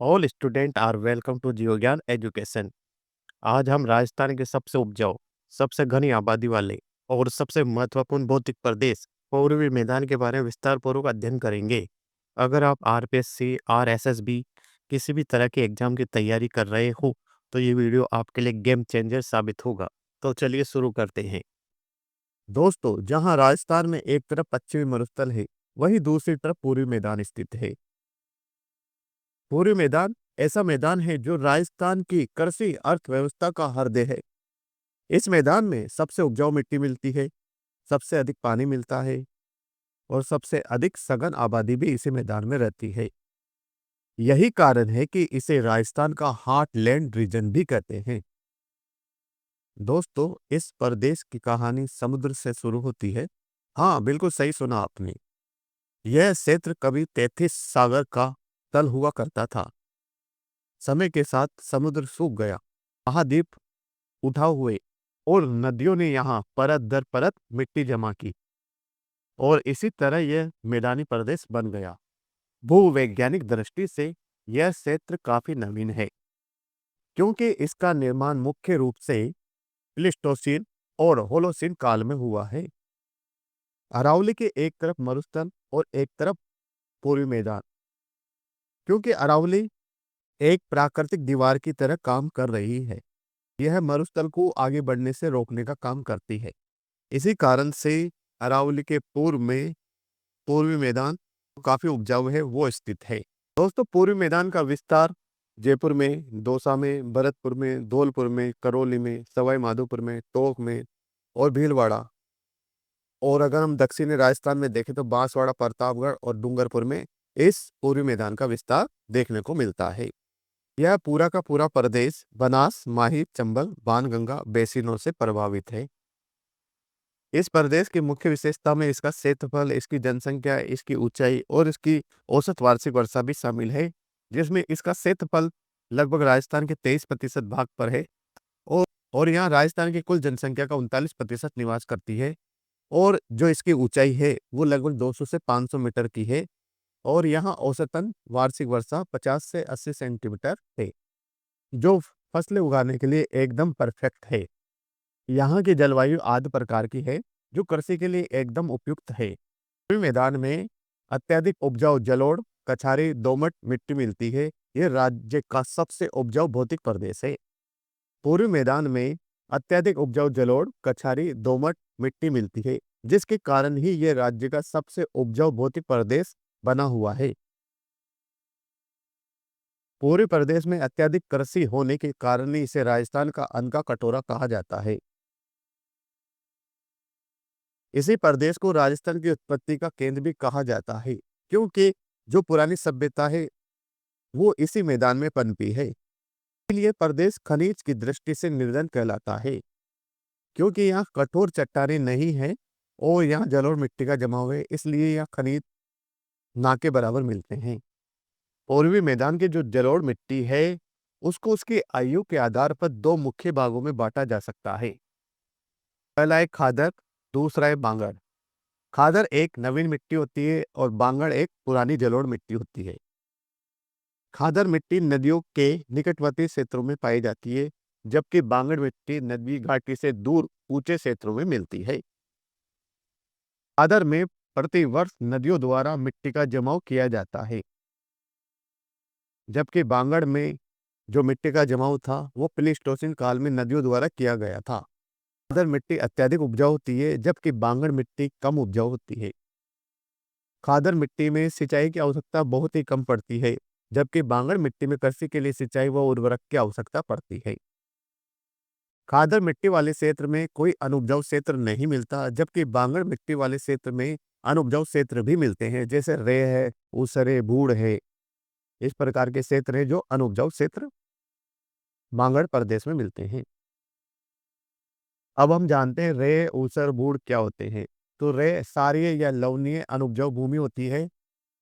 All student are welcome to Geogyan education. आज हम राजस्थान के सबसे उपजाऊ, सबसे घनी आबादी वाले और सबसे महत्वपूर्ण भौतिक प्रदेश पूर्वी मैदान के बारे में विस्तार पूर्वक अध्ययन करेंगे। अगर आप आरपीएससी, आरएसएसबी किसी भी तरह के एग्जाम की तैयारी कर रहे हो तो ये वीडियो आपके लिए गेम चेंजर साबित होगा। तो चलिए शुरू करते हैं। दोस्तों, जहां राजस्थान में एक तरफ पश्चिमी मरुस्थल है, वहीं दूसरी तरफ पूर्वी मैदान स्थित है। पूर्वी मैदान ऐसा मैदान है जो राजस्थान की कृषि अर्थव्यवस्था का हृदय है। इस मैदान में सबसे उपजाऊ मिट्टी मिलती है, सबसे अधिक पानी मिलता है और सबसे अधिक सघन आबादी भी इसी मैदान में रहती है। यही कारण है कि इसे राजस्थान का हार्टलैंड रीजन भी कहते हैं। दोस्तों, इस प्रदेश की कहानी समुद्र से शुरू होती है। हाँ, बिल्कुल सही सुना आपने। यह क्षेत्र कभी 33 सागर का तल हुआ करता था। समय के साथ समुद्र सूख गया, महाद्वीप उठा हुए और नदियों ने यहाँ परत दर परत मिट्टी जमा की और इसी तरह यह मैदानी प्रदेश बन गया। भूवैज्ञानिक दृष्टि से यह क्षेत्र काफी नवीन है क्योंकि इसका निर्माण मुख्य रूप से प्लीस्टोसीन और होलोसीन काल में हुआ है। अरावली के एक तरफ मरुस्थल और एक तरफ पूर्वी मैदान। क्योंकि अरावली एक प्राकृतिक दीवार की तरह काम कर रही है, यह मरुस्थल को आगे बढ़ने से रोकने का काम करती है। इसी कारण से अरावली के पूर्व में पूर्वी मैदान काफी उपजाऊ है, वो स्थित है। दोस्तों, पूर्वी मैदान का विस्तार जयपुर में, दौसा में, भरतपुर में, धौलपुर में, करौली में, सवाई माधोपुर में, टोंक में और भीलवाड़ा, और अगर हम दक्षिणी राजस्थान में देखें तो बांसवाड़ा, प्रतापगढ़ और डूंगरपुर में इस पूर्वी मैदान का विस्तार देखने को मिलता है। यह पूरा का पूरा प्रदेश बनास, माही, चंबल, बाणगंगा बेसिनों से प्रभावित है। इस प्रदेश की मुख्य विशेषता में इसका क्षेत्रफल, इसकी जनसंख्या, इसकी ऊंचाई और इसकी औसत वार्षिक वर्षा भी शामिल है, जिसमें इसका क्षेत्रफल लगभग राजस्थान के 23% भाग पर है और यहाँ राजस्थान की कुल जनसंख्या का 39% निवास करती है। और जो इसकी ऊंचाई है वो लगभग 200 से 500 मीटर की है और यहाँ औसतन वार्षिक वर्षा 50 से 80 सेंटीमीटर है, जो फसलें उगाने के लिए एकदम परफेक्ट है। यहाँ की जलवायु आदि प्रकार की है जो कृषि के लिए एकदम उपयुक्त है। पूर्वी मैदान में अत्यधिक उपजाऊ जलोढ़, कछारी, दोमट मिट्टी मिलती है। यह राज्य का सबसे उपजाऊ भौतिक प्रदेश है। पूर्वी मैदान में अत्यधिक उपजाऊ जलोढ़, कछारी, दोमट मिट्टी मिलती है, जिसके कारण ही यह राज्य का सबसे उपजाऊ भौतिक प्रदेश बना हुआ है। पूरे प्रदेश में अत्यधिक कृषि होने के कारण ही इसे राजस्थान का अन्न का कटोरा कहा जाता है। इसी प्रदेश को राजस्थान की उत्पत्ति का केंद्र भी कहा जाता है, क्योंकि जो पुरानी सभ्यता है वो इसी मैदान में पनपी है। इसलिए प्रदेश खनिज की दृष्टि से निर्धन कहलाता है, क्योंकि यहाँ कठोर चट्टानें नहीं है और यहाँ जलोढ़ मिट्टी का जमाव है, इसलिए यहाँ खनिज ना के बराबर मिलते हैं। पूर्वी मैदान की जो जलोढ़ मिट्टी है उसको उसकी आयु के आधार पर दो मुख्य भागों में बांटा जा सकता है। पहला है खादर, दूसरा है बांगड़। खादर एक नवीन मिट्टी होती है और बांगड़ एक पुरानी जलोढ़ मिट्टी होती है। खादर मिट्टी नदियों के निकटवर्ती क्षेत्रों में पाई जाती है, जबकि बांगड़ मिट्टी नदी घाटी से दूर ऊंचे क्षेत्रों में मिलती है। खादर में प्रति वर्ष नदियों द्वारा मिट्टी का जमाव किया जाता है, जबकि बांगड़ में जो मिट्टी का जमाव था वो प्लीस्टोसिन काल में नदियों द्वारा किया गया था। खादर मिट्टी अत्यधिक उपजाऊ होती है, जबकि बांगड़ मिट्टी कम उपजाऊ होती है। खादर मिट्टी में सिंचाई की आवश्यकता बहुत ही कम पड़ती है, जबकि बांगड़ मिट्टी में कृषि के लिए सिंचाई व उर्वरक की आवश्यकता पड़ती है। खादर मिट्टी वाले क्षेत्र में कोई अनुपजाऊ क्षेत्र नहीं मिलता, जबकि बांगड़ मिट्टी वाले क्षेत्र में अनुपजाऊ क्षेत्र भी मिलते हैं, जैसे रेह है, ऊसर बूढ़ है। इस प्रकार के क्षेत्र हैं जो अनुपजाऊ क्षेत्र बांगड़ प्रदेश में मिलते हैं। अब हम जानते हैं रेह, ऊसर, बूढ़ क्या होते हैं। तो रेह सारीय या लवणीय अनुपजाऊ भूमि होती है।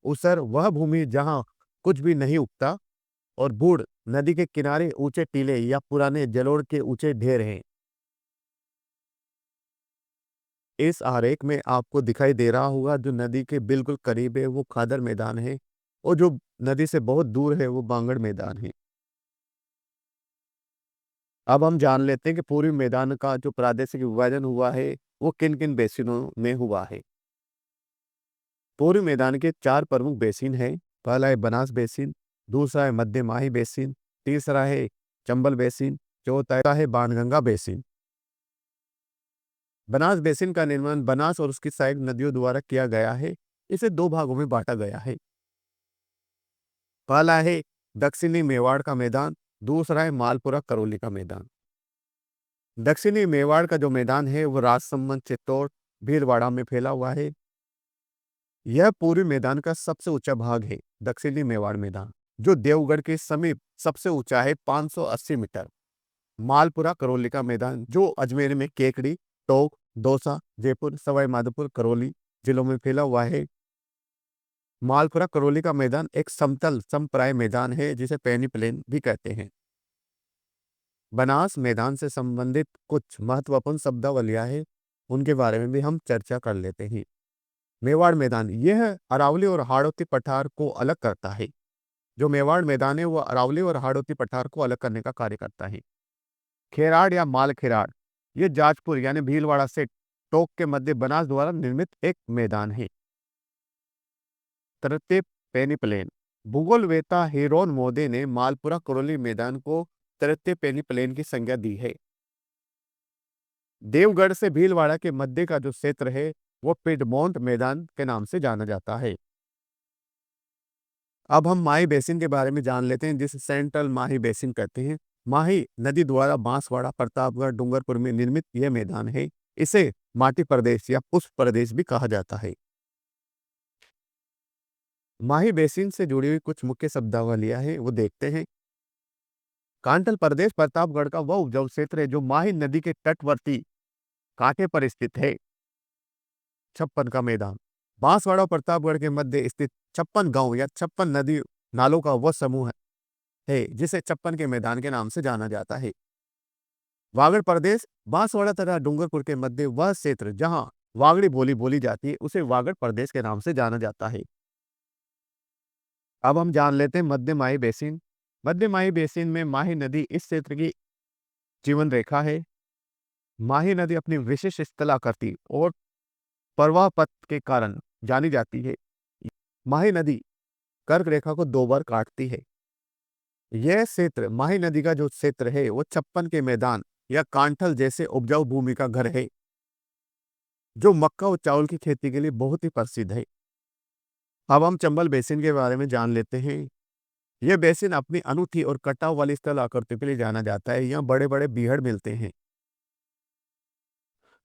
ऊसर वह भूमि जहाँ कुछ भी नहीं उगता और बूढ़ नदी के किनारे ऊंचे टीले या पुराने जलोढ़ के ऊंचे ढेर हैं। इस आरेख में आपको दिखाई दे रहा होगा जो नदी के बिल्कुल करीब है वो खादर मैदान है और जो नदी से बहुत दूर है वो बांगड़ मैदान है। अब हम जान लेते हैं कि पूर्वी मैदान का जो प्रादेशिक विभाजन हुआ है वो किन-किन बेसिनों में हुआ है। पूर्वी मैदान के 4 प्रमुख बेसिन हैं। पहला है बनास बेसिन, दूसरा है मध्य माही बेसिन, तीसरा है चंबल बेसिन, चौथा है बाणगंगा बेसिन। बनास बेसिन का निर्माण बनास और उसकी सहायक नदियों द्वारा किया गया है। इसे 2 भागों में बाँटा गया है। पहला है दक्षिणी मेवाड़ का मैदान, दूसरा है मालपुरा करौली का मैदान। दक्षिणी मेवाड़ का जो मैदान है वो राजसमंद, चित्तौड़, भीलवाड़ा में फैला हुआ है। यह पूर्वी मैदान का सबसे ऊंचा भाग है। दक्षिणी मेवाड़ मैदान, जो देवगढ़ के समीप सबसे ऊंचा है 580 मीटर। मालपुरा करौली का मैदान, जो अजमेर में केकड़ी, टोंक, दौसा, जयपुर, सवाई माधोपुर, करौली जिलों में फैला हुआ है। मालपुरा करौली का मैदान एक समतल समप्राय मैदान है जिसे पैनी प्लेन भी कहते हैं। बनास मैदान से संबंधित कुछ महत्वपूर्ण शब्दावलियां हैं, उनके बारे में भी हम चर्चा कर लेते हैं। मेवाड़ मैदान, यह अरावली और हाड़ौती पठार को अलग करता है। जो मेवाड़ मैदान है वो अरावली और हाड़ौती पठार को अलग करने का कार्य करता है। खेराड़ या माल खेराड़, ये जाजपुर यानी भीलवाड़ा से टोक के मध्य बनास द्वारा निर्मित एक मैदान है। तरते पेनी प्लेन, भूगोलवेत्ता हेरोन मोदे ने मालपुरा करौली मैदान को तरते पेनी प्लेन की संज्ञा दी है। देवगढ़ से भीलवाड़ा के मध्य का जो क्षेत्र है वो पिडमोंट मैदान के नाम से जाना जाता है। अब हम माही बेसिन के बारे में जान लेते हैं, जिसे सेंट्रल माही बेसिन कहते हैं। माही नदी द्वारा बांसवाड़ा, प्रतापगढ़, डूंगरपुर में निर्मित यह मैदान है। इसे माटी प्रदेश या पुष्प प्रदेश भी कहा जाता है। माही बेसिन से जुड़ी हुई कुछ मुख्य शब्दावलियां हैं, वो देखते हैं। कांटल प्रदेश प्रतापगढ़ का वह उपजाऊ क्षेत्र है जो माही नदी के तटवर्ती कांटे पर स्थित है। छप्पन का मैदान, बांसवाड़ा और प्रतापगढ़ के मध्य स्थित 56 गांव या 56 नदी नालों का वह समूह है जिसे छप्पन के मैदान के नाम से जाना जाता है। वागड़ प्रदेश, बांसवाड़ा तथा डूंगरपुर के मध्य वह क्षेत्र जहां वागड़ी बोली बोली जाती है उसे वागड़ प्रदेश के नाम से जाना जाता है। अब हम जान लेते हैं मध्य माही बेसिन। मध्य माही बेसिन में माही नदी इस क्षेत्र की जीवन रेखा है। माही नदी अपनी विशिष्ट स्थलाकृति और प्रवाह पथ के कारण जानी जाती है। माही नदी कर्क रेखा को 2 बार काटती है। यह क्षेत्र, माही नदी का जो क्षेत्र है वो छप्पन के मैदान या कांठल जैसे उपजाऊ भूमि का घर है, जो मक्का और चावल की खेती के लिए बहुत ही प्रसिद्ध है। अब हम चंबल बेसिन के बारे में जान लेते हैं। यह बेसिन अपनी अनूठी और कटाव वाली स्थल आकृति के लिए जाना जाता है। यहाँ बड़े बड़े बीहड़ मिलते हैं।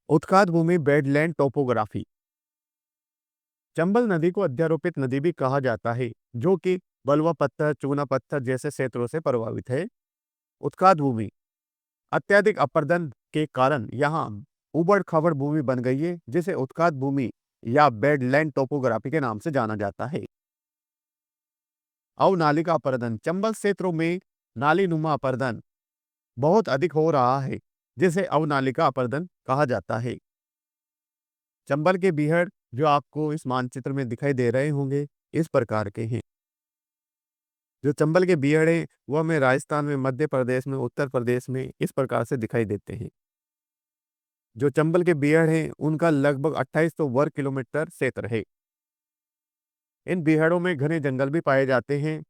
उत्खात भूमि, बेडलैंड टोपोग्राफी। चंबल नदी को अध्यारोपित नदी भी कहा जाता है, जो कि बलुआ पत्थर, चूना पत्थर जैसे क्षेत्रों से प्रभावित है। उत्खात भूमि, अत्यधिक अपरदन के कारण यहाँ उबड़-खाबड़ भूमि बन गई है, जिसे उत्खात भूमि या बेडलैंड टोपोग्राफी के नाम से जाना जाता है। अवनाली का अपरदन, चंबल क्षेत्रों में नालीनुमा अपरदन बहुत अधिक हो रहा है, जिसे अवनाली का अपरदन कहा जाता है। चंबल के बीहड़ जो आपको इस मानचित्र में दिखाई दे रहे होंगे, इस प्रकार के हैं। जो चंबल के बीहड़ हैं, वो हमें राजस्थान में, मध्य प्रदेश में, उत्तर प्रदेश में इस प्रकार से दिखाई देते हैं। जो चंबल के बीहड़ हैं, उनका लगभग 2800 वर्ग किलोमीटर क्षेत्र है। इन बीहड़ों में घने जंगल भी पाए जाते हैं,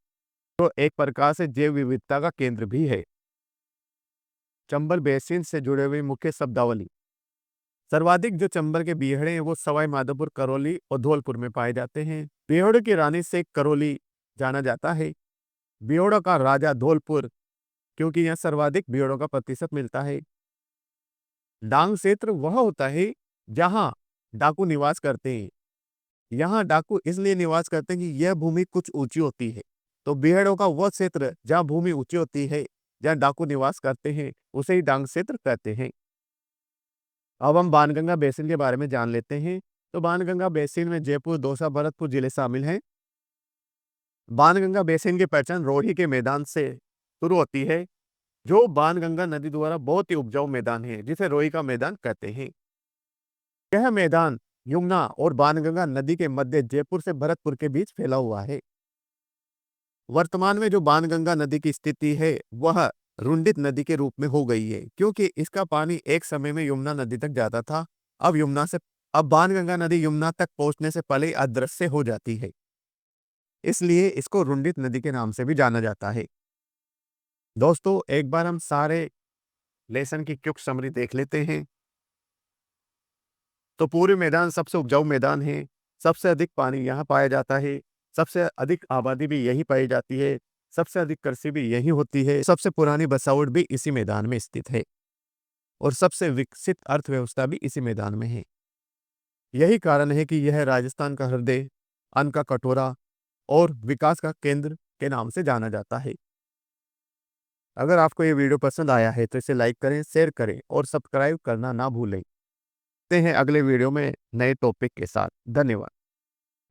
जो एक प्रकार से जैव विविधता का केंद्र भी है। चंबल बेसिन से जुड़े हुए मुख्य शब्दावली। सर्वाधिक जो चंबल के बीहड़ हैं, वो सवाई माधोपुर, करौली और धौलपुर में पाए जाते हैं। बीहड़ों की रानी से करौली जाना जाता है। बीहड़ों का राजा धौलपुर, क्योंकि यहाँ सर्वाधिक बीहड़ों का प्रतिशत मिलता है। डांग क्षेत्र वह होता है जहां डाकू निवास करते हैं। यहाँ डाकू इसलिए निवास करते हैं कि यह भूमि कुछ ऊंची होती है। तो बीहड़ों का वह क्षेत्र जहाँ भूमि ऊंची होती है, जहाँ डाकू निवास करते हैं, उसे ही डांग क्षेत्र कहते हैं। अब हम बाणगंगा बेसिन के बारे में जान लेते हैं। तो बाणगंगा बेसिन में जयपुर, दौसा, भरतपुर जिले शामिल हैं। बाणगंगा बेसिन की पहचान रोही के मैदान से शुरू होती है, जो बाणगंगा नदी द्वारा बहुत ही उपजाऊ मैदान है, जिसे रोही का मैदान कहते हैं। यह मैदान यमुना और बाणगंगा नदी के मध्य जयपुर से भरतपुर के बीच फैला हुआ है। वर्तमान में जो बाणगंगा नदी की स्थिति है वह रुंडित नदी के रूप में हो गई है, क्योंकि इसका पानी एक समय में यमुना नदी तक जाता था। अब यमुना से अब बाणगंगा नदी यमुना तक पहुंचने से पहले अदृश्य हो जाती है, इसलिए इसको रुंडित नदी के नाम से भी जाना जाता है। दोस्तों, एक बार हम सारे लेसन की क्विक समरी देख लेते हैं। तो पूरे मैदान सबसे उपजाऊ मैदान है, सबसे अधिक पानी यहाँ पाया जाता है, सबसे अधिक आबादी भी यहीं पाई जाती है, सबसे अधिक कृषि भी यहीं होती है, सबसे पुरानी बसावट भी इसी मैदान में स्थित है और सबसे विकसित अर्थव्यवस्था भी इसी मैदान में है। यही कारण है कि यह राजस्थान का हृदय, अन्न का कटोरा और विकास का केंद्र के नाम से जाना जाता है। अगर आपको ये वीडियो पसंद आया है तो इसे लाइक करें, शेयर करें और सब्सक्राइब करना ना भूलें। मिलते हैं अगले वीडियो में नए टॉपिक के साथ। धन्यवाद।